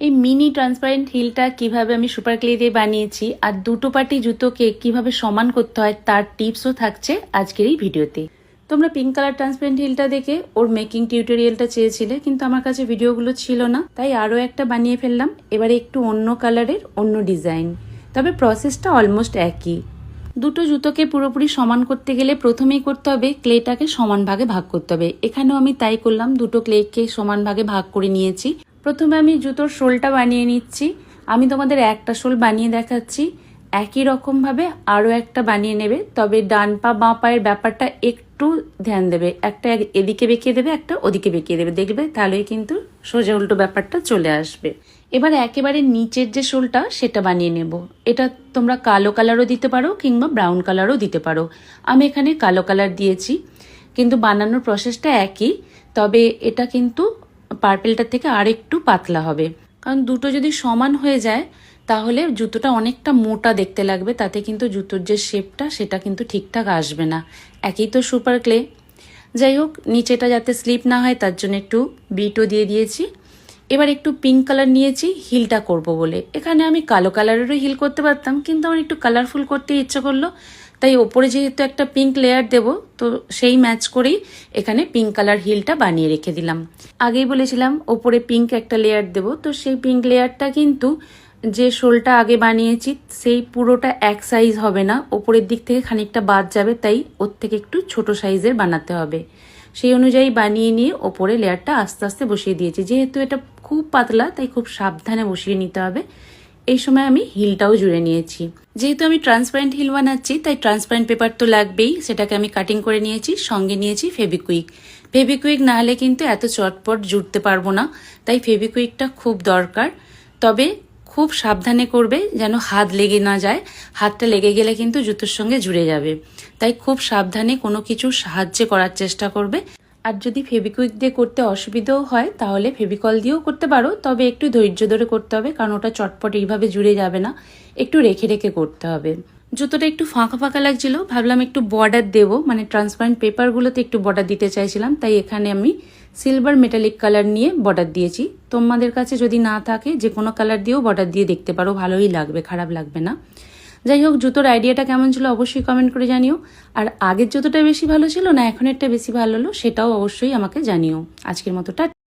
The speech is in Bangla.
এই মিনি ট্রান্সপারেন্ট হিলটা কিভাবে আমি সুপার ক্লে দিয়ে বানিয়েছি আর দুটো পাটি জুতোকে কিভাবে সমান করতে হয় তার টিপসও থাকছে আজকের এই ভিডিওতে। তোমরা পিঙ্ক কালার ট্রান্সপারেন্ট হিলটা দেখে ওর মেকিং টিউটোরিয়ালটা চেয়েছিলে, কিন্তু আমার কাছে ভিডিওগুলো ছিল না, তাই আরও একটা বানিয়ে ফেললাম। এবারে একটু অন্য কালারের, অন্য ডিজাইন, তবে প্রসেসটা অলমোস্ট একই। দুটো জুতোকে পুরোপুরি সমান করতে গেলে প্রথমেই করতে হবে ক্লেটাকে সমান ভাগে ভাগ করতে হবে। এখানেও আমি তাই করলাম, দুটো ক্লেকে সমান ভাগে ভাগ করে নিয়েছি। প্রথমে আমি জুতোর শোলটা বানিয়ে নিচ্ছি। আমি তোমাদের একটা শোল বানিয়ে দেখাচ্ছি, একই রকমভাবে আরও একটা বানিয়ে নেবে, তবে ডান পা বাঁ পায়ের ব্যাপারটা একটু ধ্যান দেবে। একটা এদিকে বেঁকিয়ে দেবে, একটা ওদিকে বেঁকিয়ে দেবে, দেখবে তাহলেই কিন্তু সোজা উল্টো ব্যাপারটা চলে আসবে। এবার একেবারে নিচের যে শোলটা সেটা বানিয়ে নেব। এটা তোমরা কালো কালারও দিতে পারো কিংবা ব্রাউন কালারও দিতে পারো। আমি এখানে কালো কালার দিয়েছি, কিন্তু বানানোর প্রসেসটা একই, তবে এটা কিন্তু পার্পেলটার থেকে আর একটু পাতলা হবে। কারণ দুটো যদি সমান হয়ে যায় তাহলে জুতোটা অনেকটা মোটা দেখতে লাগবে, তাতে কিন্তু জুতোর যে শেপটা সেটা কিন্তু ঠিকঠাক আসবে না। একই তো সুপার ক্লে। যাই হোক, নিচেটা যাতে স্লিপ না হয় তার জন্য একটু বিটও দিয়ে দিয়েছি। এবার একটু পিঙ্ক কালার নিয়েছি হিলটা করব বলে। এখানে আমি কালো কালারেরও হিল করতে পারতাম, কিন্তু আমার একটু কালারফুল করতে ইচ্ছা করলো, তাই ওপরে যেহেতু একটা পিঙ্ক লেয়ার দেব, তো সেই ম্যাচ করেই এখানে পিঙ্ক কালার হিলটা বানিয়ে রেখে দিলাম। আগেই বলেছিলাম ওপরে পিঙ্ক একটা লেয়ার দেব, তো সেই পিঙ্ক লেয়ারটা কিন্তু যে শোলটা আগে বানিয়েছি সেই পুরোটা এক সাইজ হবে না, ওপরের দিক থেকে খানিকটা বাদ যাবে, তাই ওর থেকে একটু ছোট সাইজের বানাতে হবে। সেই অনুযায়ী বানিয়ে নিয়ে ওপরে লেয়ারটা আস্তে আস্তে বসিয়ে দিয়েছি। যেহেতু এটা খুব পাতলা তাই খুব সাবধানে বসিয়ে নিতে হবে। এই সময় আমি হিলটাও জুড়ে নিয়েছি। যেহেতু আমি ট্রান্সপারেন্ট হিল বানাচ্ছি তাই ট্রান্সপারেন্ট পেপার তো লাগবেই, সেটাকে আমি কাটিং করে নিয়েছি। সঙ্গে নিয়েছি ফেভিকুইক। ফেভিকুইক না হলে কিন্তু এত চটপট জুড়তে পারবো না, তাই ফেভিকুইকটা খুব দরকার। তবে খুব সাবধানে করবে যেন হাত লেগে না যায়, হাতটা লেগে গেলে কিন্তু জুতোর সঙ্গে জুড়ে যাবে। তাই খুব সাবধানে কোনো কিছু সাহায্যে করার চেষ্টা করবে। আর যদি ফেভিকুইক দিয়ে করতে অসুবিধাও হয় তাহলে ফেভিকল দিয়েও করতে পারো, তবে একটু ধৈর্য ধরে করতে হবে, কারণ ওটা চটপট এইভাবে জুড়ে যাবে না, একটু রেখে রেখে করতে হবে। জুতোটা একটু ফাঁকা ফাঁকা লাগছিল, ভাবলাম একটু বর্ডার দেবো, মানে ট্রান্সপারেন্ট পেপারগুলোতে একটু বর্ডার দিতে চাইছিলাম, তাই এখানে আমি সিলভার মেটালিক কালার নিয়ে বর্ডার দিয়েছি। তোমাদের কাছে যদি না থাকে যে কোনো কালার দিয়েও বর্ডার দিয়ে দেখতে পারো, ভালোই লাগবে, খারাপ লাগবে না। যাই হোক, জুতোর আইডিয়াটা কেমন ছিল অবশ্যই কমেন্ট করে জানিও। আর আগের জুতোটা বেশি ভালো ছিল না এখনেরটা বেশি ভালো হলো সেটাও অবশ্যই আমাকে জানিও। আজকের মতো টাটা।